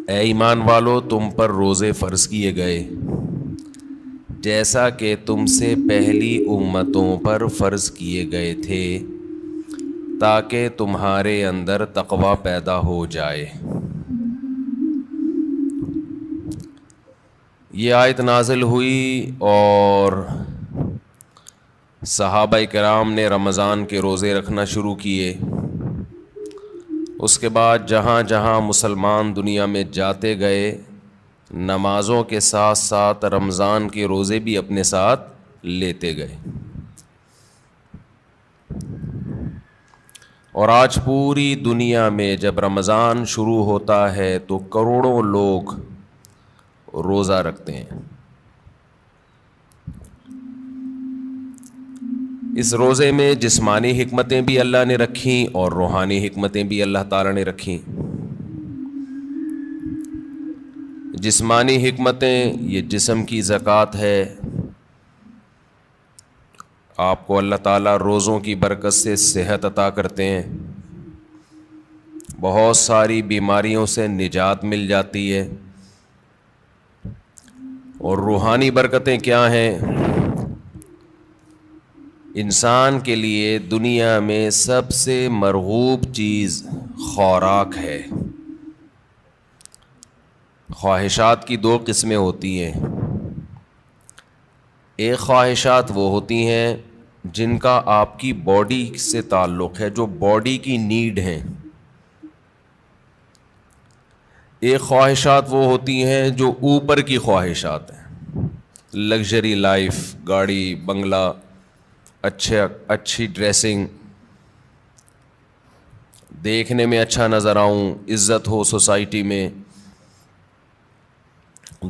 اے ایمان والو، تم پر روزے فرض کیے گئے جیسا کہ تم سے پہلی امتوں پر فرض کیے گئے تھے، تاکہ تمہارے اندر تقوی پیدا ہو جائے۔ یہ آیت نازل ہوئی اور صحابہ کرام نے رمضان کے روزے رکھنا شروع کیے۔ اس کے بعد جہاں جہاں مسلمان دنیا میں جاتے گئے، نمازوں کے ساتھ ساتھ رمضان کے روزے بھی اپنے ساتھ لیتے گئے، اور آج پوری دنیا میں جب رمضان شروع ہوتا ہے تو کروڑوں لوگ روزہ رکھتے ہیں۔ اس روزے میں جسمانی حکمتیں بھی اللہ نے رکھیں اور روحانی حکمتیں بھی اللہ تعالیٰ نے رکھیں۔ جسمانی حکمتیں، یہ جسم کی زکوٰۃ ہے۔ آپ کو اللہ تعالیٰ روزوں کی برکت سے صحت عطا کرتے ہیں، بہت ساری بیماریوں سے نجات مل جاتی ہے۔ اور روحانی برکتیں کیا ہیں؟ انسان کے لیے دنیا میں سب سے مرغوب چیز خوراک ہے۔ خواہشات کی دو قسمیں ہوتی ہیں۔ ایک خواہشات وہ ہوتی ہیں جن کا آپ کی باڈی سے تعلق ہے، جو باڈی کی نیڈ ہیں۔ ایک خواہشات وہ ہوتی ہیں جو اوپر کی خواہشات ہیں، لگژری لائف، گاڑی، بنگلہ، اچھی ڈریسنگ، دیکھنے میں اچھا نظر آؤں، عزت ہو سوسائٹی میں،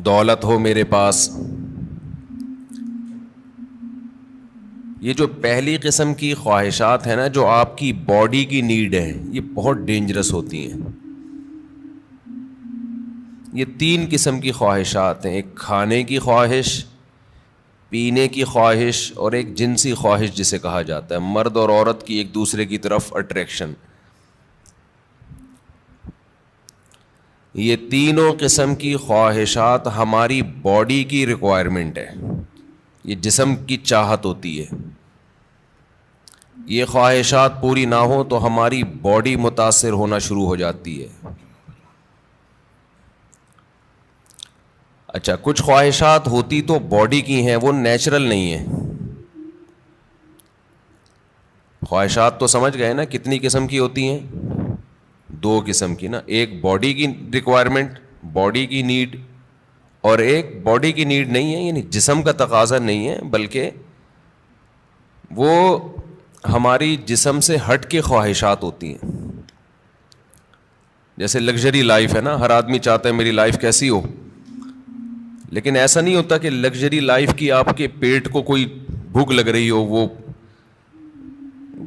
دولت ہو میرے پاس۔ یہ جو پہلی قسم کی خواہشات ہیں نا، جو آپ کی باڈی کی نیڈ ہے، یہ بہت ڈینجرس ہوتی ہیں۔ یہ تین قسم کی خواہشات ہیں، ایک کھانے کی خواہش، پینے کی خواہش، اور ایک جنسی خواہش جسے کہا جاتا ہے، مرد اور عورت کی ایک دوسرے کی طرف اٹریکشن۔ یہ تینوں قسم کی خواہشات ہماری باڈی کی ریکوائرمنٹ ہے، یہ جسم کی چاہت ہوتی ہے۔ یہ خواہشات پوری نہ ہو تو ہماری باڈی متاثر ہونا شروع ہو جاتی ہے۔ اچھا، کچھ خواہشات ہوتی تو باڈی کی ہیں، وہ نیچرل نہیں ہیں۔ خواہشات تو سمجھ گئے نا کتنی قسم کی ہوتی ہیں؟ دو قسم کی نا، ایک باڈی کی ریکوائرمنٹ، باڈی کی نیڈ، اور ایک باڈی کی نیڈ نہیں ہے، یعنی جسم کا تقاضا نہیں ہے، بلکہ وہ ہماری جسم سے ہٹ کے خواہشات ہوتی ہیں۔ جیسے لگژری لائف ہے نا، ہر آدمی چاہتا ہے میری لائف کیسی ہو، لیکن ایسا نہیں ہوتا کہ لگژری لائف کی آپ کے پیٹ کو کوئی بھوک لگ رہی ہو،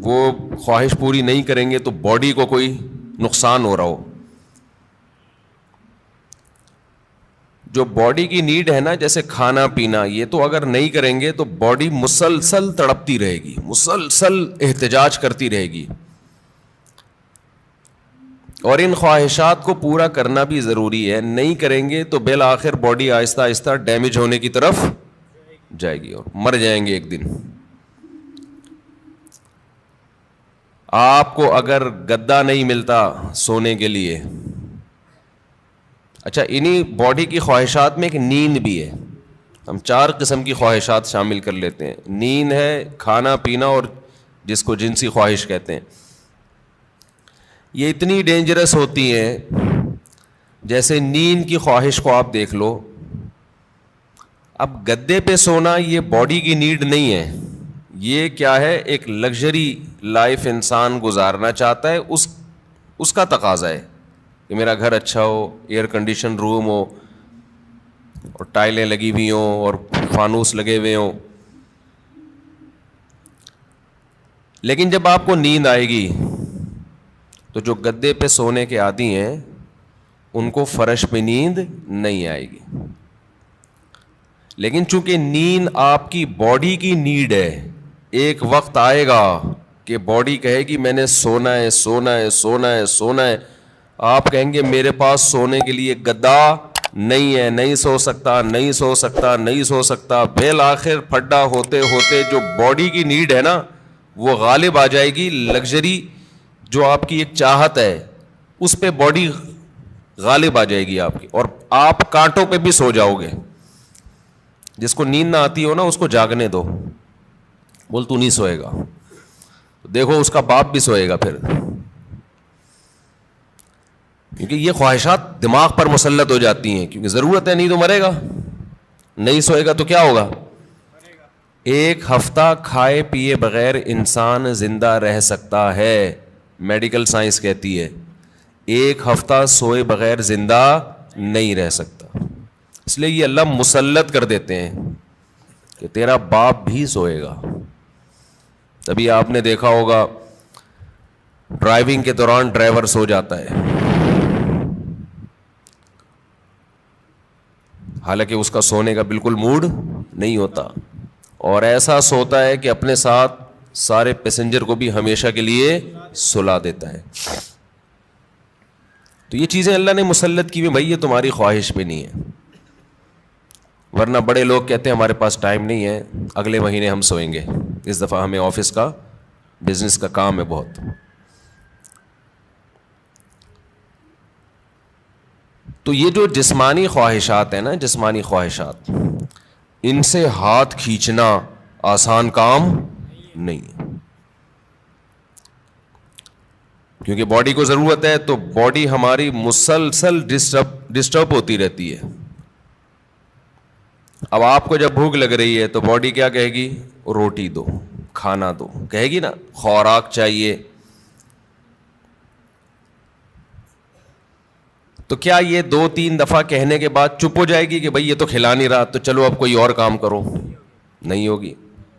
وہ خواہش پوری نہیں کریں گے تو باڈی کو کوئی نقصان ہو رہا ہو۔ جو باڈی کی نیڈ ہے نا، جیسے کھانا پینا، یہ تو اگر نہیں کریں گے تو باڈی مسلسل تڑپتی رہے گی، مسلسل احتجاج کرتی رہے گی، اور ان خواہشات کو پورا کرنا بھی ضروری ہے۔ نہیں کریں گے تو بالآخر باڈی آہستہ آہستہ ڈیمیج ہونے کی طرف جائے گی اور مر جائیں گے ایک دن۔ آپ کو اگر گدا نہیں ملتا سونے کے لیے، اچھا، انہی باڈی کی خواہشات میں ایک نیند بھی ہے۔ ہم چار قسم کی خواہشات شامل کر لیتے ہیں، نیند ہے، کھانا پینا، اور جس کو جنسی خواہش کہتے ہیں۔ یہ اتنی ڈینجرس ہوتی ہیں، جیسے نیند کی خواہش کو آپ دیکھ لو۔ اب گدے پہ سونا یہ باڈی کی نیڈ نہیں ہے، یہ کیا ہے؟ ایک لگژری لائف انسان گزارنا چاہتا ہے، اس کا تقاضا ہے کہ میرا گھر اچھا ہو، ایئر کنڈیشن روم ہو، اور ٹائلیں لگی ہوئی ہوں، اور فانوس لگے ہوئے ہوں۔ لیکن جب آپ کو نیند آئے گی تو جو گدے پہ سونے کے عادی ہیں ان کو فرش پہ نیند نہیں آئے گی۔ لیکن چونکہ نیند آپ کی باڈی کی نیڈ ہے، ایک وقت آئے گا کہ باڈی کہے گی میں نے سونا ہے، سونا ہے، سونا ہے، سونا ہے، آپ کہیں گے میرے پاس سونے کے لیے گدا نہیں ہے, نہیں سو سکتا, نہیں سو سکتا, نہیں سو سکتا. بالآخر پھڈا ہوتے ہوتے جو باڈی کی نیڈ ہے نا وہ غالب آ جائے گی. لگژری جو آپ کی ایک چاہت ہے اس پہ باڈی غالب آ جائے گی آپ کی, اور آپ کانٹوں پہ بھی سو جاؤ گے. جس کو نیند نہ آتی ہو نا اس کو جاگنے دو, بول تو نہیں سوئے گا, دیکھو اس کا باپ بھی سوئے گا پھر. کیونکہ یہ خواہشات دماغ پر مسلط ہو جاتی ہیں, کیونکہ ضرورت ہے, نہیں تو مرے گا. نہیں سوئے گا تو کیا ہوگا؟ ایک ہفتہ کھائے پیے بغیر انسان زندہ رہ سکتا ہے, میڈیکل سائنس کہتی ہے. ایک ہفتہ سوئے بغیر زندہ نہیں رہ سکتا. اس لیے یہ اللہ مسلط کر دیتے ہیں کہ تیرا باپ بھی سوئے گا. تبھی آپ نے دیکھا ہوگا ڈرائیونگ کے دوران ڈرائیور سو جاتا ہے, حالانکہ اس کا سونے کا بالکل موڈ نہیں ہوتا, اور ایسا سوتا ہے کہ اپنے ساتھ سارے پیسنجر کو بھی ہمیشہ کے لیے سلا دیتا ہے. تو یہ چیزیں اللہ نے مسلط کی ہوئی, بھائی یہ تمہاری خواہش پہ نہیں ہے. ورنہ بڑے لوگ کہتے ہیں ہمارے پاس ٹائم نہیں ہے, اگلے مہینے ہم سوئیں گے, اس دفعہ ہمیں آفس کا بزنس کا کام ہے بہت. تو یہ جو جسمانی خواہشات ہیں نا, جسمانی خواہشات, ان سے ہاتھ کھینچنا آسان کام نہیں ہے, کیونکہ باڈی کو ضرورت ہے. تو باڈی ہماری مسلسل ڈسٹرب ہوتی رہتی ہے. اب آپ کو جب بھوک لگ رہی ہے تو باڈی کیا کہے گی؟ روٹی دو, کھانا دو, کہے گی نا, خوراک چاہیے. تو کیا یہ 2-3 دفعہ کہنے کے بعد چپ ہو جائے گی کہ بھائی یہ تو کھلا نہیں رہا تو چلو اب کوئی اور کام کرو؟ نہیں ہوگی.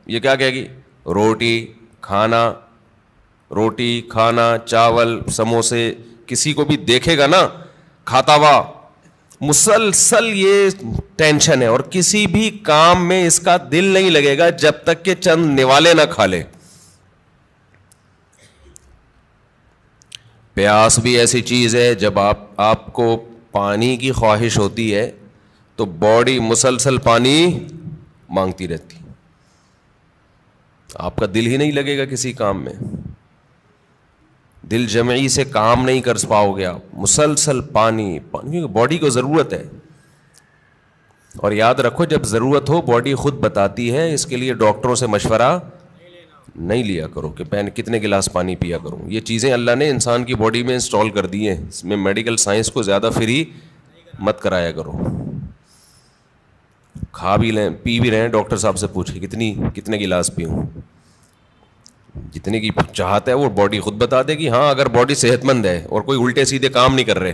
یہ کیا کہے گی؟ روٹی کھانا, روٹی کھانا, چاول, سموسے. کسی کو بھی دیکھے گا نا کھاتا ہوا, مسلسل یہ ٹینشن ہے, اور کسی بھی کام میں اس کا دل نہیں لگے گا جب تک کہ چند نوالے نہ کھا لے. پیاس بھی ایسی چیز ہے, جب آپ کو پانی کی خواہش ہوتی ہے تو باڈی مسلسل پانی مانگتی رہتی, آپ کا دل ہی نہیں لگے گا کسی کام میں. دل جمعی سے کام نہیں کر پاؤ گے آپ, مسلسل پانی پانی, باڈی کو ضرورت ہے. اور یاد رکھو جب ضرورت ہو باڈی خود بتاتی ہے, اس کے لیے ڈاکٹروں سے مشورہ نہیں لیا کرو کہ میں کتنے گلاس پانی پیا کروں. یہ چیزیں اللہ نے انسان کی باڈی میں انسٹال کر دی ہیں, اس میں میڈیکل سائنس کو زیادہ فری مت کرایا کرو. کھا بھی لیں پی بھی رہے ہیں, ڈاکٹر صاحب سے پوچھیں کتنے گلاس پیوں, جتنے کی چاہت ہے وہ باڈی خود بتا دے گی. ہاں اگر باڈی صحت مند ہے اور کوئی الٹے سیدھے کام نہیں کر رہے.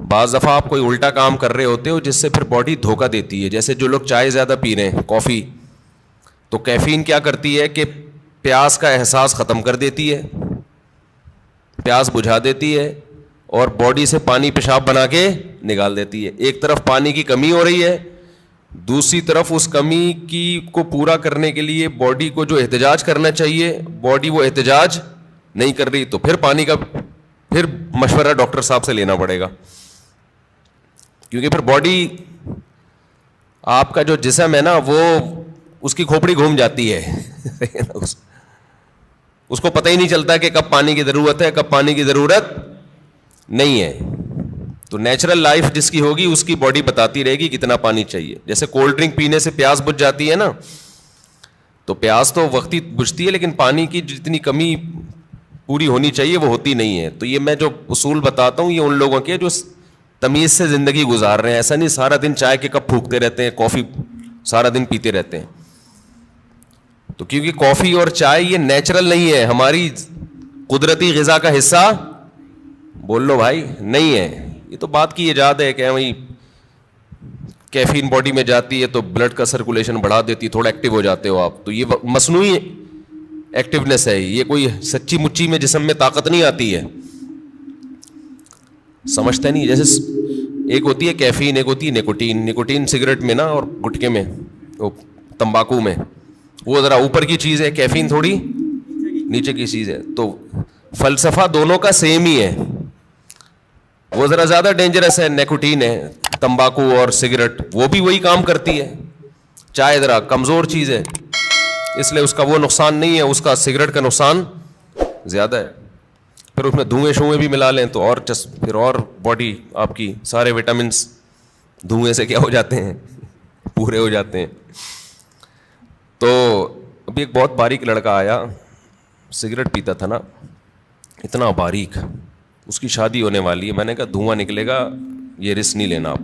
بعض دفعہ آپ کوئی الٹا کام کر رہے ہوتے ہو جس سے پھر باڈی دھوکہ دیتی ہے, جیسے جو لوگ چائے زیادہ پی رہے ہیں, کافی, تو کیفین کیا کرتی ہے کہ پیاس کا احساس ختم کر دیتی ہے, پیاس بجھا دیتی ہے, اور باڈی سے پانی پیشاب بنا کے نکال دیتی ہے. ایک طرف پانی کی کمی ہو رہی ہے, دوسری طرف اس کمی کی کو پورا کرنے کے لیے باڈی کو جو احتجاج کرنا چاہیے باڈی وہ احتجاج نہیں کر رہی, تو پھر پانی کا پھر مشورہ ڈاکٹر صاحب سے لینا پڑے گا. کیونکہ پھر باڈی آپ کا جو جسم ہے نا وہ اس کی کھوپڑی گھوم جاتی ہے اس کو پتہ ہی نہیں چلتا کہ کب پانی کی ضرورت ہے کب پانی کی ضرورت نہیں ہے. تو نیچرل لائف جس کی ہوگی اس کی باڈی بتاتی رہے گی کتنا پانی چاہیے. جیسے کولڈ ڈرنک پینے سے پیاس بجھ جاتی ہے نا, تو پیاس تو وقتی بجھتی ہے لیکن پانی کی جتنی کمی پوری ہونی چاہیے وہ ہوتی نہیں ہے. تو یہ میں جو اصول بتاتا ہوں یہ ان لوگوں کے جو تمیز سے زندگی گزار رہے ہیں. ایسا نہیں سارا دن چائے کے کپ پھونکتے رہتے ہیں, کافی سارا دن پیتے رہتے ہیں. تو کیونکہ کافی اور چائے یہ نیچرل نہیں ہے, ہماری قدرتی غذا کا حصہ بول لو بھائی نہیں ہے. یہ تو بات کی ایجاد ہے کہ بھائی کیفین باڈی میں جاتی ہے تو بلڈ کا سرکولیشن بڑھا دیتی ہے, تھوڑا ایکٹیو ہو جاتے ہو آپ. تو یہ مصنوعی ایکٹیونیس ہے, یہ کوئی سچی مچی میں جسم میں طاقت نہیں آتی ہے. سمجھتے نہیں. جیسے ایک ہوتی ہے کیفین, ایک ہوتی ہے نکوٹین. نکوٹین سگریٹ میں نا اور گٹکے میں, تمباکو میں, وہ ذرا اوپر کی چیز ہے, کیفین تھوڑی نیچے کی چیز ہے. تو فلسفہ دونوں کا سیم ہی ہے. وہ ذرا زیادہ ڈینجرس ہے، نیکوٹین ہے، تمباکو اور سگریٹ وہ بھی وہی کام کرتی ہے. چائے ذرا کمزور چیز ہے، اس لیے اس کا وہ نقصان نہیں ہے، اس کا سگریٹ کا نقصان زیادہ ہے. پھر اس میں دھوئیں شوئیں بھی ملا لیں تو اور پھر اور باڈی آپ کی سارے وٹامنس دھوئیں سے کیا ہو جاتے ہیں، پورے ہو جاتے ہیں. تو ابھی ایک بہت باریک لڑکا آیا، سگریٹ پیتا تھا نا، اتنا باریک، اس کی شادی ہونے والی ہے. میں نے کہا دھواں نکلے گا، یہ رسک نہیں لینا آپ.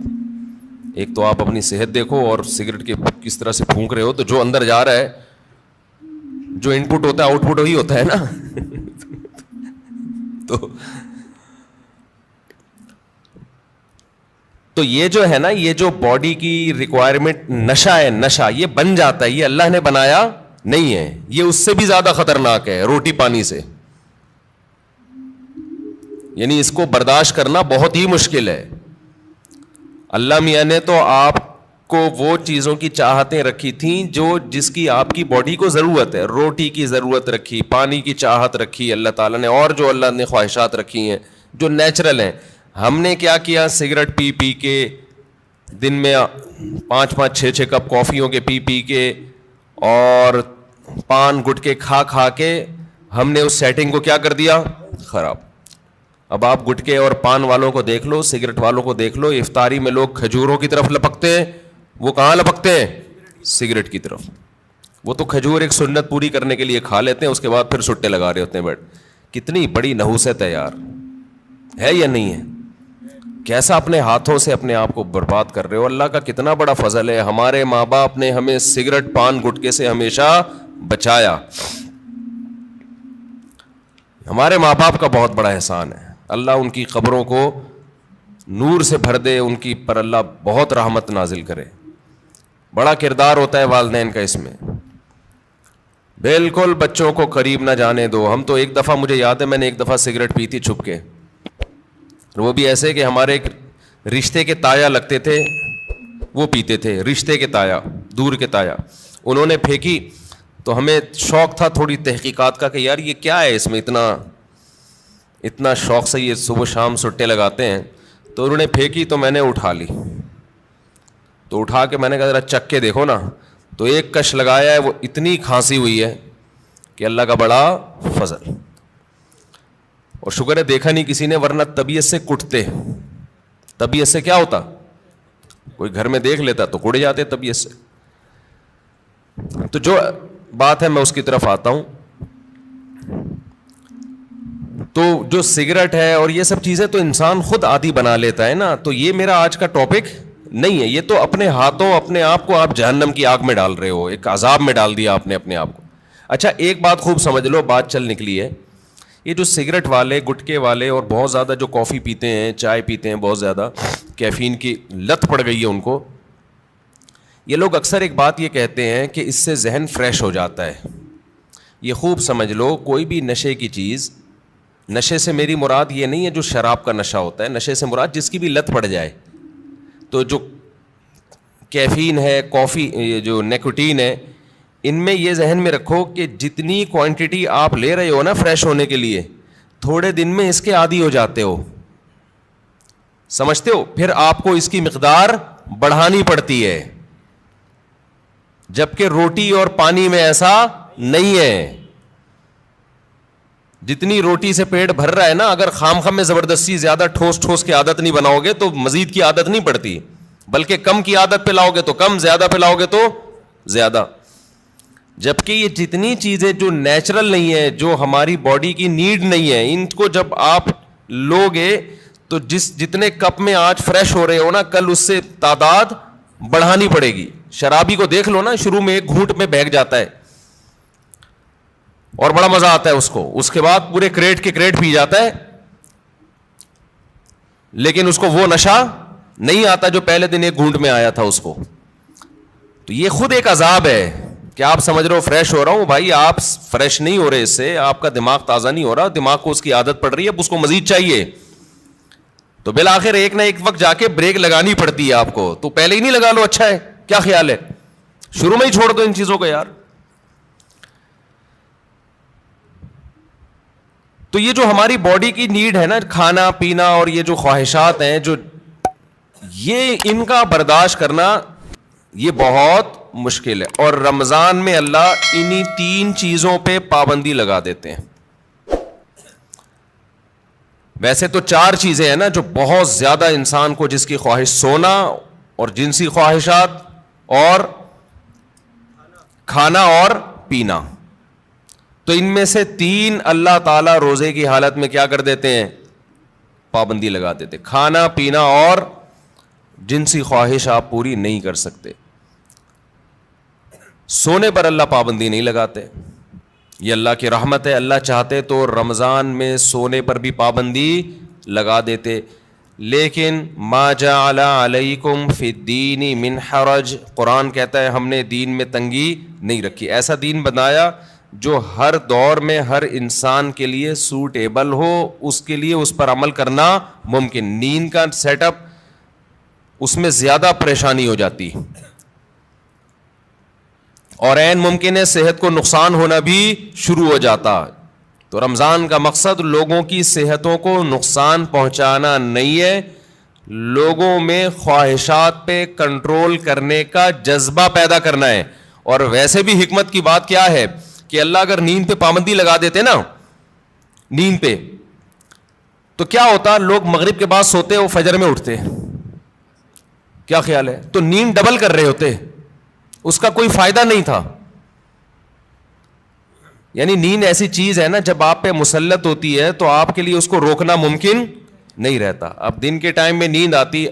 ایک تو آپ اپنی صحت دیکھو، اور سگریٹ کے کس طرح سے پھونک رہے ہو، تو جو اندر جا رہا ہے، جو ان پٹ ہوتا ہے آؤٹ پٹ وہی ہوتا ہے نا. تو یہ جو ہے نا، یہ جو باڈی کی ریکوائرمنٹ نشہ ہے، نشہ یہ بن جاتا ہے، یہ اللہ نے بنایا نہیں ہے، یہ اس سے بھی زیادہ خطرناک ہے روٹی پانی سے. یعنی اس کو برداشت کرنا بہت ہی مشکل ہے. اللہ میاں نے تو آپ کو وہ چیزوں کی چاہتیں رکھی تھیں جو جس کی آپ کی باڈی کو ضرورت ہے. روٹی کی ضرورت رکھی، پانی کی چاہت رکھی اللہ تعالیٰ نے، اور جو اللہ نے خواہشات رکھی ہیں جو نیچرل ہیں. ہم نے کیا کیا، سگریٹ پی پی کے، دن میں 5-6 کپ کافیوں کے پی پی کے، اور پان گٹکے کھا کھا کے ہم نے اس سیٹنگ کو کیا کر دیا، خراب. اب آپ گٹکے اور پان والوں کو دیکھ لو، سگریٹ والوں کو دیکھ لو، افطاری میں لوگ کھجوروں کی طرف لپکتے ہیں، وہ کہاں لپکتے ہیں، سگریٹ کی طرف. وہ تو کھجور ایک سنت پوری کرنے کے لیے کھا لیتے ہیں، اس کے بعد پھر سٹے لگا رہے ہوتے ہیں بیٹھ. کتنی بڑی نحوست ہے یار، ہے یا نہیں ہے؟ کیسا اپنے ہاتھوں سے اپنے آپ کو برباد کر رہے ہو. اللہ کا کتنا بڑا فضل ہے، ہمارے ماں باپ نے ہمیں سگریٹ پان گٹکے سے ہمیشہ بچایا. ہمارے ماں باپ کا بہت بڑا احسان ہے. اللہ ان کی قبروں کو نور سے بھر دے، ان کی پر اللہ بہت رحمت نازل کرے. بڑا کردار ہوتا ہے والدین کا اس میں. بالکل بچوں کو قریب نہ جانے دو. ہم تو ایک دفعہ، مجھے یاد ہے میں نے ایک دفعہ سگریٹ پی تھی چھپ کے، وہ بھی ایسے کہ ہمارے ایک رشتے کے تایا لگتے تھے، وہ پیتے تھے، رشتے کے تایا، دور کے تایا. انہوں نے پھینکی تو ہمیں شوق تھا تھوڑی تحقیقات کا کہ یار یہ کیا ہے، اس میں اتنا شوق سے یہ صبح شام سٹے لگاتے ہیں. تو انہوں نے پھینکی تو میں نے اٹھا لی. تو اٹھا کے میں نے کہا ذرا چکھ کے دیکھو نا. تو ایک کش لگایا ہے، وہ اتنی کھانسی ہوئی ہے کہ اللہ کا بڑا فضل. اور شکر ہے دیکھا نہیں کسی نے، ورنہ طبیعت سے کٹتے. طبیعت سے کیا ہوتا، کوئی گھر میں دیکھ لیتا تو کٹ جاتے طبیعت سے. تو جو بات ہے میں اس کی طرف آتا ہوں. تو جو سگریٹ ہے اور یہ سب چیزیں تو انسان خود عادی بنا لیتا ہے نا. تو یہ میرا آج کا ٹاپک نہیں ہے، یہ تو اپنے ہاتھوں اپنے آپ کو آپ جہنم کی آگ میں ڈال رہے ہو، ایک عذاب میں ڈال دیا آپ نے اپنے آپ کو. اچھا ایک بات خوب سمجھ لو، بات چل نکلی ہے. یہ جو سگریٹ والے، گٹکے والے، اور بہت زیادہ جو کافی پیتے ہیں، چائے پیتے ہیں، بہت زیادہ کیفین کی لت پڑ گئی ہے ان کو، یہ لوگ اکثر ایک بات یہ کہتے ہیں کہ اس سے ذہن فریش ہو جاتا ہے. یہ خوب سمجھ لو، کوئی بھی نشے کی چیز، نشے سے میری مراد یہ نہیں ہے جو شراب کا نشہ ہوتا ہے، نشے سے مراد جس کی بھی لت پڑ جائے. تو جو کیفین ہے، کافی، یہ جو نیکوٹین ہے، ان میں یہ ذہن میں رکھو کہ جتنی کوانٹٹی آپ لے رہے ہو نا فریش ہونے کے لیے، تھوڑے دن میں اس کے عادی ہو جاتے ہو. سمجھتے ہو؟ پھر آپ کو اس کی مقدار بڑھانی پڑتی ہے، جبکہ روٹی اور پانی میں ایسا نہیں ہے. جتنی روٹی سے پیٹ بھر رہا ہے نا، اگر خام میں زبردستی زیادہ ٹھوس کی عادت نہیں بناؤ گے تو مزید کی عادت نہیں پڑتی، بلکہ کم کی عادت پہ لاؤ گے تو کم، زیادہ پہ لاؤ گے تو زیادہ. جبکہ یہ جتنی چیزیں جو نیچرل نہیں ہے، جو ہماری باڈی کی نیڈ نہیں ہے، ان کو جب آپ لو گے تو جتنے کپ میں آج فریش ہو رہے ہو نا، کل اس سے تعداد بڑھانی پڑے گی. شرابی کو دیکھ لو نا، شروع میں ایک گھونٹ میں بہک جاتا ہے اور بڑا مزہ آتا ہے اس کو، اس کے بعد پورے کریٹ کے کریٹ پی جاتا ہے، لیکن اس کو وہ نشہ نہیں آتا جو پہلے دن ایک گھونٹ میں آیا تھا اس کو. تو یہ خود ایک عذاب ہے کہ آپ سمجھ رہے ہو فریش ہو رہا ہوں، بھائی آپ فریش نہیں ہو رہے، اس سے آپ کا دماغ تازہ نہیں ہو رہا، دماغ کو اس کی عادت پڑ رہی ہے، اب اس کو مزید چاہیے. تو بالآخر ایک نہ ایک وقت جا کے بریک لگانی پڑتی ہے آپ کو. تو پہلے ہی نہیں لگا لو، اچھا ہے، کیا خیال ہے؟ شروع میں ہی چھوڑ دو ان چیزوں کو یار. تو یہ جو ہماری باڈی کی نیڈ ہے نا، کھانا پینا اور یہ جو خواہشات ہیں، جو یہ ان کا برداشت کرنا یہ بہت مشکل ہے. اور رمضان میں اللہ انہی 3 چیزوں پہ پابندی لگا دیتے ہیں. ویسے تو 4 چیزیں ہیں نا جو بہت زیادہ انسان کو، جس کی خواہش سونا اور جنسی خواہشات اور کھانا اور پینا. تو ان میں سے 3 اللہ تعالیٰ روزے کی حالت میں کیا کر دیتے ہیں؟ پابندی لگا دیتے. کھانا پینا اور جنسی خواہش آپ پوری نہیں کر سکتے. سونے پر اللہ پابندی نہیں لگاتے، یہ اللہ کی رحمت ہے. اللہ چاہتے تو رمضان میں سونے پر بھی پابندی لگا دیتے. لیکن ما جعل علیکم فی الدین من حرج، قرآن کہتا ہے ہم نے دین میں تنگی نہیں رکھی. ایسا دین بنایا جو ہر دور میں ہر انسان کے لیے سوٹیبل ہو، اس کے لیے اس پر عمل کرنا ممکن. نیند کا سیٹ اپ اس میں زیادہ پریشانی ہو جاتی اور عین ممکن ہے صحت کو نقصان ہونا بھی شروع ہو جاتا. تو رمضان کا مقصد لوگوں کی صحتوں کو نقصان پہنچانا نہیں ہے، لوگوں میں خواہشات پہ کنٹرول کرنے کا جذبہ پیدا کرنا ہے. اور ویسے بھی حکمت کی بات کیا ہے کہ اللہ اگر نیند پہ پابندی لگا دیتے نا، نیند پہ، تو کیا ہوتا؟ لوگ مغرب کے بعد سوتے، وہ فجر میں اٹھتے. کیا خیال ہے؟ تو نیند ڈبل کر رہے ہوتے، اس کا کوئی فائدہ نہیں تھا. یعنی نیند ایسی چیز ہے نا، جب آپ پہ مسلط ہوتی ہے تو آپ کے لیے اس کو روکنا ممکن نہیں رہتا. اب دن کے ٹائم میں نیند آتی،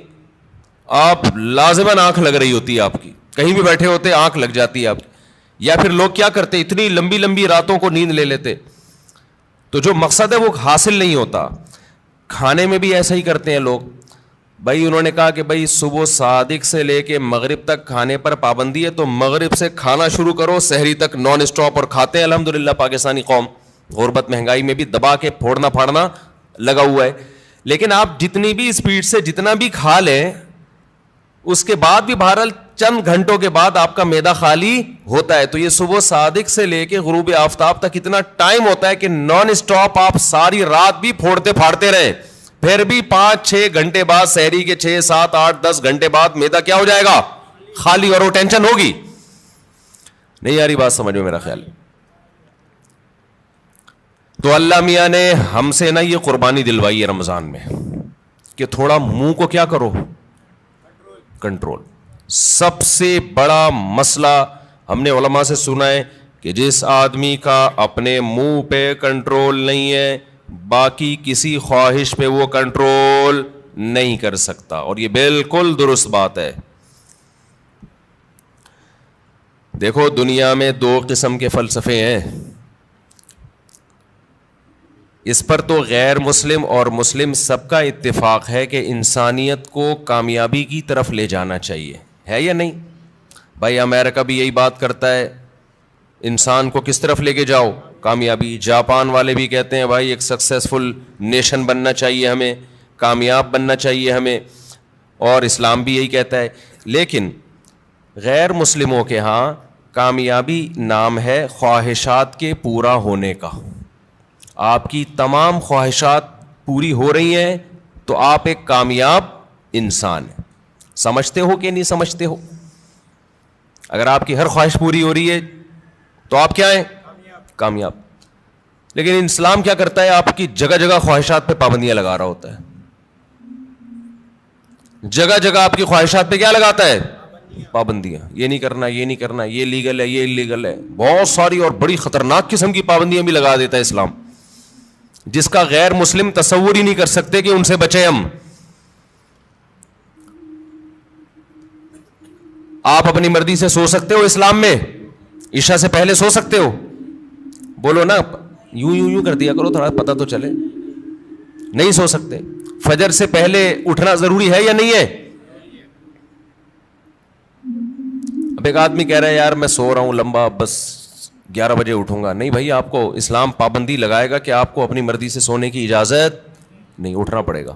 آپ لازماً آنکھ لگ رہی ہوتی ہے، آپ کی کہیں بھی بیٹھے ہوتے آنکھ لگ جاتی ہے آپ کی. یا پھر لوگ کیا کرتے، اتنی لمبی لمبی راتوں کو نیند لے لیتے، تو جو مقصد ہے وہ حاصل نہیں ہوتا. کھانے میں بھی ایسا ہی کرتے ہیں لوگ. بھائی انہوں نے کہا کہ بھائی صبح صادق سے لے کے مغرب تک کھانے پر پابندی ہے، تو مغرب سے کھانا شروع کرو، سحری تک نان اسٹاپ، اور کھاتے ہیں. الحمدللہ پاکستانی قوم غربت مہنگائی میں بھی دبا کے پھوڑنا پھاڑنا لگا ہوا ہے. لیکن آپ جتنی بھی اسپیڈ سے جتنا بھی کھا لیں، اس کے بعد بھی بہرحال چند گھنٹوں کے بعد آپ کا معدہ خالی ہوتا ہے. تو یہ صبح صادق سے لے کے غروب آفتاب تک اتنا ٹائم ہوتا ہے کہ نان اسٹاپ آپ ساری رات بھی پھوڑتے پھاڑتے رہیں، پھر بھی 5-6 گھنٹے بعد، سحری کے 6, 7, 8, 10 گھنٹے بعد معدہ کیا ہو جائے گا؟ خالی. اور وہ ٹینشن ہوگی. نہیں یاری بات سمجھ میں میرا خیال ہے. تو اللہ میاں نے ہم سے نا یہ قربانی دلوائی ہے رمضان میں کہ تھوڑا منہ کو کیا کرو؟ کنٹرول. سب سے بڑا مسئلہ ہم نے علماء سے سنا ہے کہ جس آدمی کا اپنے منہ پہ کنٹرول نہیں ہے، باقی کسی خواہش پہ وہ کنٹرول نہیں کر سکتا. اور یہ بالکل درست بات ہے. دیکھو دنیا میں 2 قسم کے فلسفے ہیں. اس پر تو غیر مسلم اور مسلم سب کا اتفاق ہے کہ انسانیت کو کامیابی کی طرف لے جانا چاہیے، ہے یا نہیں؟ بھائی امریکہ بھی یہی بات کرتا ہے، انسان کو کس طرف لے کے جاؤ؟ کامیابی. جاپان والے بھی کہتے ہیں بھائی ایک سکسیسفل نیشن بننا چاہیے ہمیں، کامیاب بننا چاہیے ہمیں. اور اسلام بھی یہی کہتا ہے. لیکن غیر مسلموں کے ہاں کامیابی نام ہے خواہشات کے پورا ہونے کا. آپ کی تمام خواہشات پوری ہو رہی ہیں تو آپ ایک کامیاب انسان ہیں. سمجھتے ہو کہ نہیں سمجھتے ہو؟ اگر آپ کی ہر خواہش پوری ہو رہی ہے تو آپ کیا ہیں؟ کامیاب. لیکن اسلام کیا کرتا ہے؟ آپ کی جگہ جگہ خواہشات پہ پابندیاں لگا رہا ہوتا ہے. جگہ جگہ آپ کی خواہشات پہ کیا لگاتا ہے؟ پابندیاں. یہ نہیں کرنا، یہ نہیں کرنا، یہ لیگل ہے، یہ انلیگل ہے. بہت ساری اور بڑی خطرناک قسم کی پابندیاں بھی لگا دیتا ہے اسلام، جس کا غیر مسلم تصور ہی نہیں کر سکتے کہ ان سے بچیں ہم. آپ اپنی مرضی سے سو سکتے ہو اسلام میں؟ عشاء سے پہلے سو سکتے ہو؟ بولو نا، یوں کر دیا کرو تھوڑا پتہ تو چلے. نہیں سو سکتے. فجر سے پہلے اٹھنا ضروری ہے یا نہیں ہے؟ اب ایک آدمی کہہ رہا ہے یار میں سو رہا ہوں لمبا، بس 11 بجے اٹھوں گا. نہیں بھائی، آپ کو اسلام پابندی لگائے گا کہ آپ کو اپنی مرضی سے سونے کی اجازت نہیں، اٹھنا پڑے گا.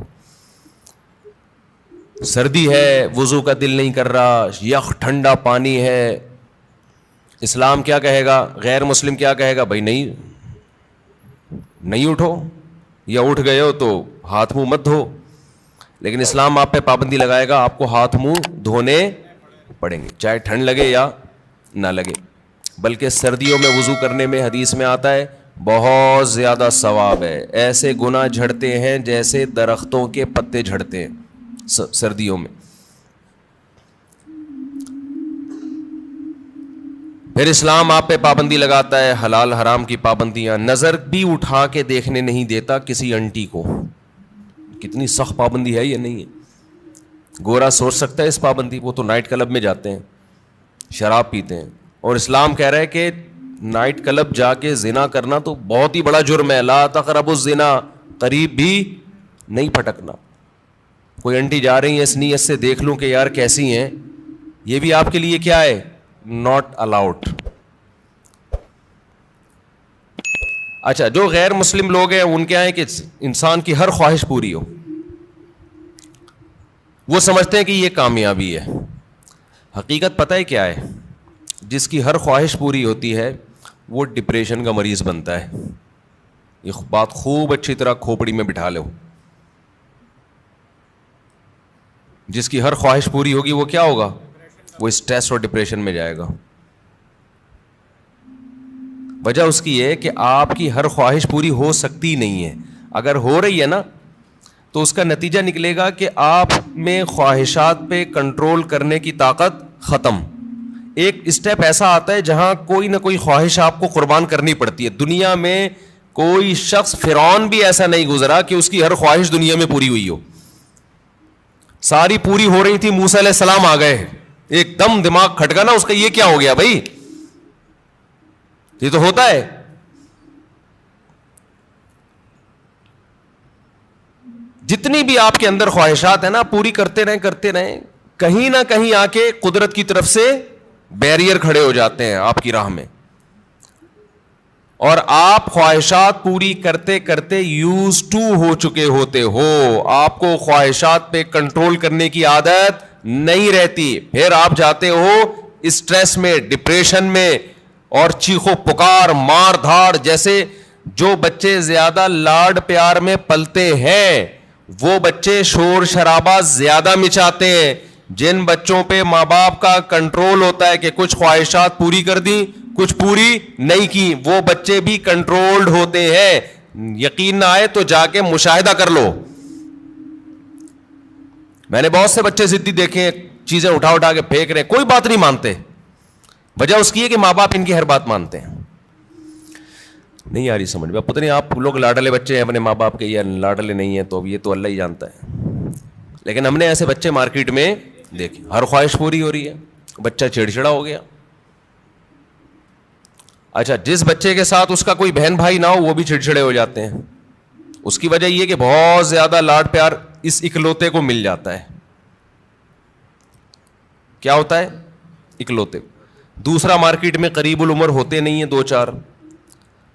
سردی ہے، وضو کا دل نہیں کر رہا، یخ ٹھنڈا پانی ہے، اسلام کیا کہے گا؟ غیر مسلم کیا کہے گا؟ بھائی نہیں، نہیں اٹھو, یا اٹھ گئے ہو تو ہاتھ منہ مت دھو. لیکن اسلام آپ پہ پابندی لگائے گا, آپ کو ہاتھ منہ دھونے پڑیں گے, چاہے ٹھنڈ لگے یا نہ لگے. بلکہ سردیوں میں وضو کرنے میں حدیث میں آتا ہے بہت زیادہ ثواب ہے. ایسے گناہ جھڑتے ہیں جیسے درختوں کے پتے جھڑتے ہیں سردیوں میں. پھر اسلام آپ پہ پابندی لگاتا ہے حلال حرام کی پابندیاں. نظر بھی اٹھا کے دیکھنے نہیں دیتا کسی انٹی کو. کتنی سخت پابندی ہے یہ نہیں ہے. گورا سوچ سکتا ہے اس پابندی, وہ تو نائٹ کلب میں جاتے ہیں, شراب پیتے ہیں, اور اسلام کہہ رہا ہے کہ نائٹ کلب جا کے زنا کرنا تو بہت ہی بڑا جرم ہے. لا تقربوا الزنا, قریب بھی نہیں پھٹکنا. کوئی انٹی جا رہی ہیں اس نیت سے دیکھ لوں کہ یار کیسی ہیں, یہ بھی آپ کے لیے کیا ہے, ناٹ الاؤڈ. اچھا, جو غیر مسلم لوگ ہیں ان کے ہیں کہ انسان کی ہر خواہش پوری ہو. وہ سمجھتے ہیں کہ یہ کامیابی ہے. حقیقت پتہ ہے کیا ہے, جس کی ہر خواہش پوری ہوتی ہے وہ ڈپریشن کا مریض بنتا ہے. یہ بات خوب اچھی طرح کھوپڑی میں بٹھا لو. جس کی ہر خواہش پوری ہوگی وہ کیا ہوگا, وہ اسٹریس اور ڈپریشن میں جائے گا. وجہ اس کی ہے کہ آپ کی ہر خواہش پوری ہو سکتی نہیں ہے. اگر ہو رہی ہے نا تو اس کا نتیجہ نکلے گا کہ آپ میں خواہشات پہ کنٹرول کرنے کی طاقت ختم. ایک اسٹیپ ایسا آتا ہے جہاں کوئی نہ کوئی خواہش آپ کو قربان کرنی پڑتی ہے. دنیا میں کوئی شخص, فرعون بھی ایسا نہیں گزرا کہ اس کی ہر خواہش دنیا میں پوری ہوئی ہو. ساری پوری ہو رہی تھی, موسیٰ علیہ السلام آ گئے, ایک دم دماغ کھٹکا نا اس کا, یہ کیا ہو گیا بھائی, یہ تو ہوتا ہے. جتنی بھی آپ کے اندر خواہشات ہیں نا, پوری کرتے رہیں, کہیں نہ کہیں آ کے قدرت کی طرف سے بیریئر کھڑے ہو جاتے ہیں آپ کی راہ میں, اور آپ خواہشات پوری کرتے کرتے یوز ٹو ہو چکے ہوتے ہو. آپ کو خواہشات پہ کنٹرول کرنے کی عادت نہیں رہتی. پھر آپ جاتے ہو اسٹریس میں, ڈپریشن میں, اور چیخو پکار, مار دھاڑ. جیسے جو بچے زیادہ لاڈ پیار میں پلتے ہیں وہ بچے شور شرابہ زیادہ مچاتے ہیں. جن بچوں پہ ماں باپ کا کنٹرول ہوتا ہے کہ کچھ خواہشات پوری کر دیں, کچھ پوری نہیں کی, وہ بچے بھی کنٹرولڈ ہوتے ہیں. یقین نہ آئے تو جا کے مشاہدہ کر لو. میں نے بہت سے بچے ضدی دیکھے ہیں, چیزیں اٹھا کے پھینک رہے, کوئی بات نہیں مانتے. وجہ اس کی ہے کہ ماں باپ ان کی ہر بات مانتے ہیں. نہیں آ رہی سمجھ میں, پتہ نہیں آپ لوگ لاڈلے بچے ہیں اپنے ماں باپ کے یا لاڈلے نہیں ہیں, تو یہ تو اللہ ہی جانتا ہے. لیکن ہم نے ایسے بچے مارکیٹ میں دیکھے, ہر خواہش پوری ہو رہی ہے, بچہ چڑچڑا ہو گیا. اچھا, جس بچے کے ساتھ اس کا کوئی بہن بھائی نہ ہو وہ بھی چڑچڑے ہو جاتے ہیں. اس کی وجہ یہ کہ بہت زیادہ لاڈ پیار اس اکلوتے کو مل جاتا ہے. کیا ہوتا ہے, اکلوتے. دوسرا مارکیٹ میں قریب العمر ہوتے نہیں ہیں, 2-4,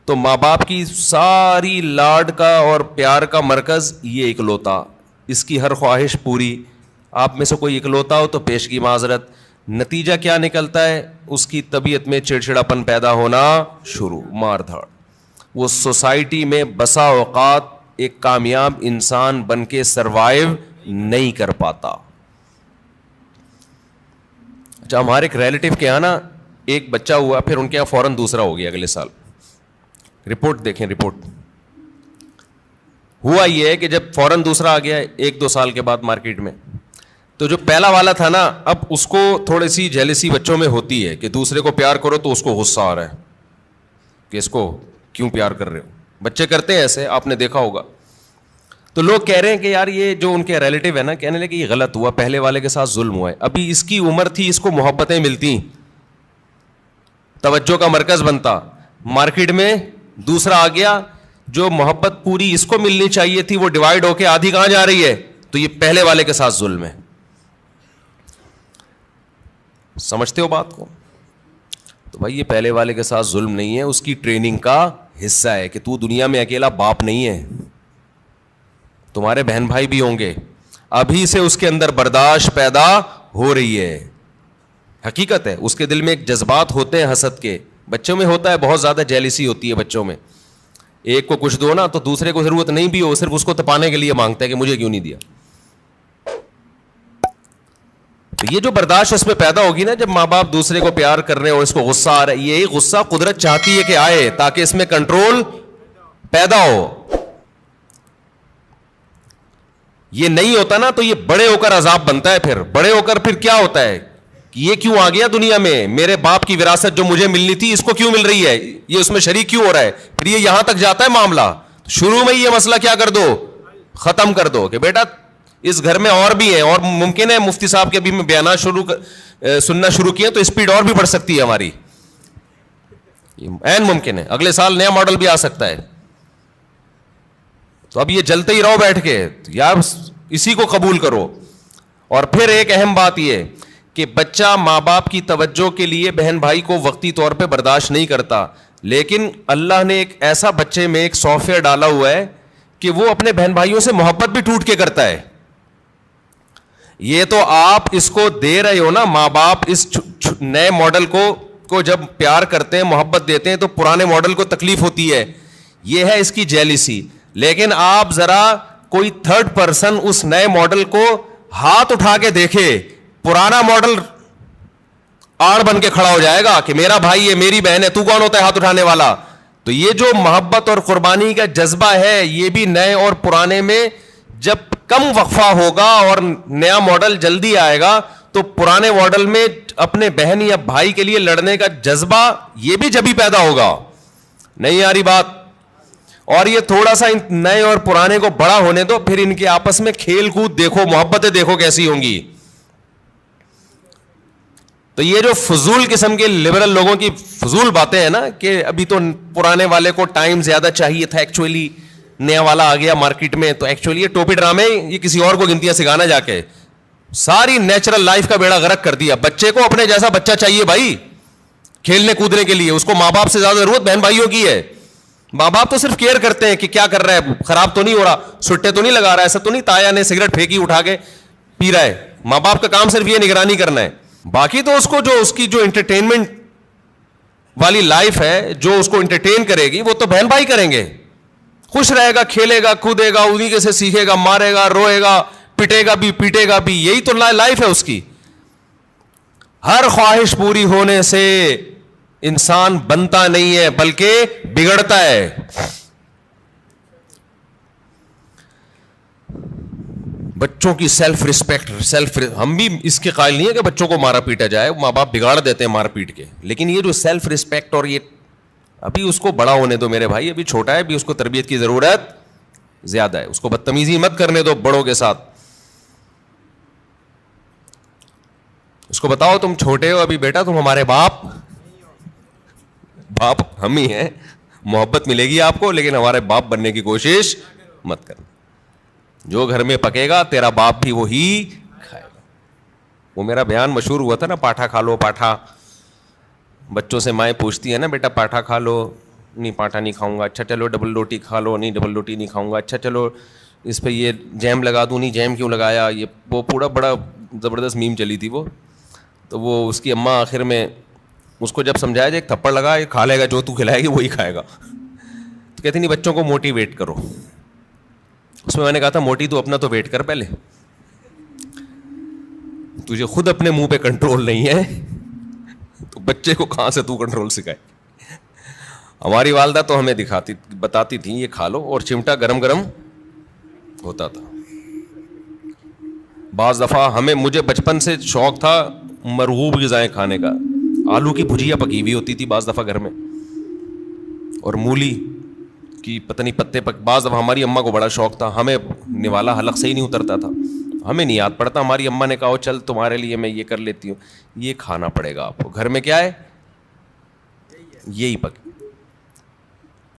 تو ماں باپ کی ساری لاڈ کا اور پیار کا مرکز یہ اکلوتا. اس کی ہر خواہش پوری. آپ میں سے کوئی اکلوتا ہو تو پیش کی معذرت. نتیجہ کیا نکلتا ہے, اس کی طبیعت میں چڑچڑاپن پیدا ہونا شروع, مار دھاڑ. وہ سوسائٹی میں بسا اوقات ایک کامیاب انسان بن کے سروائیو نہیں کر پاتا. اچھا, ہمارے ایک ریلیٹیو کے یہاں نا ایک بچہ ہوا, پھر ان کے یہاں فوراً دوسرا ہو گیا اگلے سال. رپورٹ دیکھیں, رپورٹ. ہوا یہ ہے کہ جب فوراً دوسرا آ گیا 1-2 سال کے بعد مارکیٹ میں, تو جو پہلا والا تھا نا, اب اس کو تھوڑی سی جیلسی بچوں میں ہوتی ہے کہ دوسرے کو پیار کرو تو اس کو غصہ آ رہا ہے کہ اس کو کیوں پیار کر رہے ہو. بچے کرتے ہیں ایسے, آپ نے دیکھا ہوگا. تو لوگ کہہ رہے ہیں کہ یار یہ جو ان کے ریلیٹیو ہے نا, کہنے لگے کہ یہ غلط ہوا, پہلے والے کے ساتھ ظلم ہوا ہے. ابھی اس کی عمر تھی, اس کو محبتیں ملتی, توجہ کا مرکز بنتا. مارکیٹ میں دوسرا آ گیا, جو محبت پوری اس کو ملنی چاہیے تھی وہ ڈیوائڈ ہو کے آدھی کہاں جا رہی ہے, تو یہ پہلے والے کے ساتھ ظلم ہے. سمجھتے ہو بات کو؟ تو بھائی یہ پہلے والے کے ساتھ ظلم نہیں ہے, اس کی ٹریننگ کا حصہ ہے کہ تو دنیا میں اکیلا باپ نہیں ہے, تمہارے بہن بھائی بھی ہوں گے. ابھی سے اس کے اندر برداشت پیدا ہو رہی ہے. حقیقت ہے, اس کے دل میں ایک جذبات ہوتے ہیں حسد کے. بچوں میں ہوتا ہے, بہت زیادہ جیلسی ہوتی ہے بچوں میں, ایک کو کچھ دو نا تو دوسرے کو ضرورت نہیں بھی ہو, صرف اس کو تپانے کے لیے مانگتا ہے کہ مجھے کیوں نہیں دیا. تو یہ جو برداشت اس میں پیدا ہوگی نا, جب ماں باپ دوسرے کو پیار کر رہے ہیں اور اس کو غصہ آ رہا ہے, یہی غصہ قدرت چاہتی ہے کہ آئے تاکہ اس میں کنٹرول پیدا ہو. یہ نہیں ہوتا نا تو یہ بڑے ہو کر عذاب بنتا ہے. پھر بڑے ہو کر پھر کیا ہوتا ہے کہ یہ کیوں آ گیا دنیا میں, میرے باپ کی وراثت جو مجھے ملنی تھی اس کو کیوں مل رہی ہے, یہ اس میں شریک کیوں ہو رہا ہے. پھر یہ یہاں تک جاتا ہے معاملہ. شروع میں یہ مسئلہ کیا کر دو, ختم کر دو کہ بیٹا اس گھر میں اور بھی ہیں, اور ممکن ہے مفتی صاحب کے ابھی میں بیانات سننا شروع کیے تو اسپیڈ اور بھی بڑھ سکتی ہے ہماری, عین ممکن ہے اگلے سال نیا ماڈل بھی آ سکتا ہے. تو اب یہ جلتے ہی رہو بیٹھ کے, یار اسی کو قبول کرو. اور پھر ایک اہم بات یہ کہ بچہ ماں باپ کی توجہ کے لیے بہن بھائی کو وقتی طور پہ برداشت نہیں کرتا, لیکن اللہ نے ایک ایسا بچے میں ایک سافٹ ویئر ڈالا ہوا ہے کہ وہ اپنے بہن بھائیوں سے محبت بھی ٹوٹ کے کرتا ہے. یہ تو آپ اس کو دے رہے ہو نا, ماں باپ اس نئے ماڈل کو جب پیار کرتے ہیں محبت دیتے ہیں تو پرانے ماڈل کو تکلیف ہوتی ہے, یہ ہے اس کی جیلسی. لیکن آپ ذرا کوئی تھرڈ پرسن اس نئے ماڈل کو ہاتھ اٹھا کے دیکھے, پرانا ماڈل آڑ بن کے کھڑا ہو جائے گا کہ میرا بھائی ہے میری بہن ہے, تو کون ہوتا ہے ہاتھ اٹھانے والا. تو یہ جو محبت اور قربانی کا جذبہ ہے یہ بھی نئے اور پرانے میں جب کم وقفہ ہوگا اور نیا ماڈل جلدی آئے گا تو پرانے ماڈل میں اپنے بہن یا بھائی کے لیے لڑنے کا جذبہ یہ بھی جبھی پیدا ہوگا. نہیں آ رہی بات؟ اور یہ تھوڑا سا نئے اور پرانے کو بڑا ہونے دو, پھر ان کے آپس میں کھیل کود دیکھو, محبتیں دیکھو کیسی ہوں گی. تو یہ جو فضول قسم کے لبرل لوگوں کی فضول باتیں ہیں نا کہ ابھی تو پرانے والے کو ٹائم زیادہ چاہیے تھا, ایکچولی نیا والا آ گیا مارکیٹ میں, تو ایکچولی یہ ٹوپی ڈرامے یہ کسی اور کو گنتیاں سکھانا جا کے ساری نیچرل لائف کا بیڑا غرق کر دیا. بچے کو اپنے جیسا بچہ چاہیے بھائی کھیلنے کودنے کے لیے, اس کو ماں باپ سے زیادہ ضرورت بہن بھائیوں کی ہے. ماں باپ تو صرف کیئر کرتے ہیں کہ کیا کر رہا ہے, خراب تو نہیں ہو رہا, سٹے تو نہیں لگا رہا, ایسا تو نہیں تایا نے سگریٹ پھینکی اٹھا کے پی رہا ہے. ماں باپ کا کام صرف یہ نگرانی کرنا ہے. باقی تو اس کی جو انٹرٹینمنٹ والی لائف ہے, جو اس کو انٹرٹین کرے گی وہ تو بہن بھائی کریں گے. خوش رہے گا, کھیلے گا, کودے گا, انہیں کے سے سیکھے گا, مارے گا, روئے گا, پٹے گا بھی, پیٹے گا بھی, یہی تو لائف ہے اس کی. ہر خواہش پوری ہونے سے انسان بنتا نہیں ہے بلکہ بگڑتا ہے. بچوں کی سیلف رسپیکٹ, ہم بھی اس کے قائل نہیں ہے کہ بچوں کو مارا پیٹا جائے, ماں باپ بگاڑ دیتے ہیں مار پیٹ کے, لیکن یہ جو سیلف رسپیکٹ اور یہ ابھی اس کو بڑا ہونے دو میرے بھائی, ابھی چھوٹا ہے, ابھی اس کو تربیت کی ضرورت زیادہ ہے. اس کو بدتمیزی مت کرنے دو بڑوں کے ساتھ. اس کو بتاؤ تم چھوٹے ہو ابھی بیٹا, تم ہمارے باپ ہم ہی ہیں, محبت ملے گی آپ کو, لیکن ہمارے باپ بننے کی کوشش مت کرنا. جو گھر میں پکے گا تیرا باپ بھی وہی کھائے گا. وہ میرا بیان مشہور ہوا تھا نا, پاٹھا کھا لو پاٹھا. بچوں سے مائیں پوچھتی ہے نا, بیٹا پاٹھا کھا لو, نہیں پاٹھا نہیں کھاؤں گا. اچھا چلو ڈبل روٹی کھا لو, نہیں ڈبل روٹی نہیں کھاؤں گا. اچھا چلو اس پہ یہ جیم لگا دوں, نہیں جیم کیوں لگایا. یہ وہ پورا بڑا زبردست میم چلی تھی وہ. تو وہ اس کی اماں آخر میں اس کو جب سمجھایا جائے ایک تھپڑ لگا, یہ کھا لے گا, جو تو کھلائے گی وہی کھائے گا. تو کہتی نہیں بچوں کو موٹیویٹ کرو. اس میں نے کہا تھا موٹی تو اپنا تو ویٹ کر پہلے, تجھے خود اپنے منہ پہ کنٹرول نہیں ہے تو بچے کو کہاں سے تو کنٹرول سکھائے. ہماری والدہ تو ہمیں بتاتی تھی یہ کھا لو, اور چمٹا گرم گرم ہوتا تھا. بعض دفعہ مجھے بچپن سے شوق تھا مرغوب غذائیں کھانے کا. آلو کی بھجیا پکی ہوئی ہوتی تھی بعض دفعہ گھر میں, اور مولی کی پتہ نہیں پتے بعض دفعہ ہماری اماں کو بڑا شوق تھا. ہمیں نوالا حلق سے ہی نہیں اترتا تھا, ہمیں نہیں یاد پڑتا. ہماری اماں نے کہا چل تمہارے لیے میں یہ کر لیتی ہوں. یہ کھانا پڑے گا آپ کو, گھر میں کیا ہے یہی پک.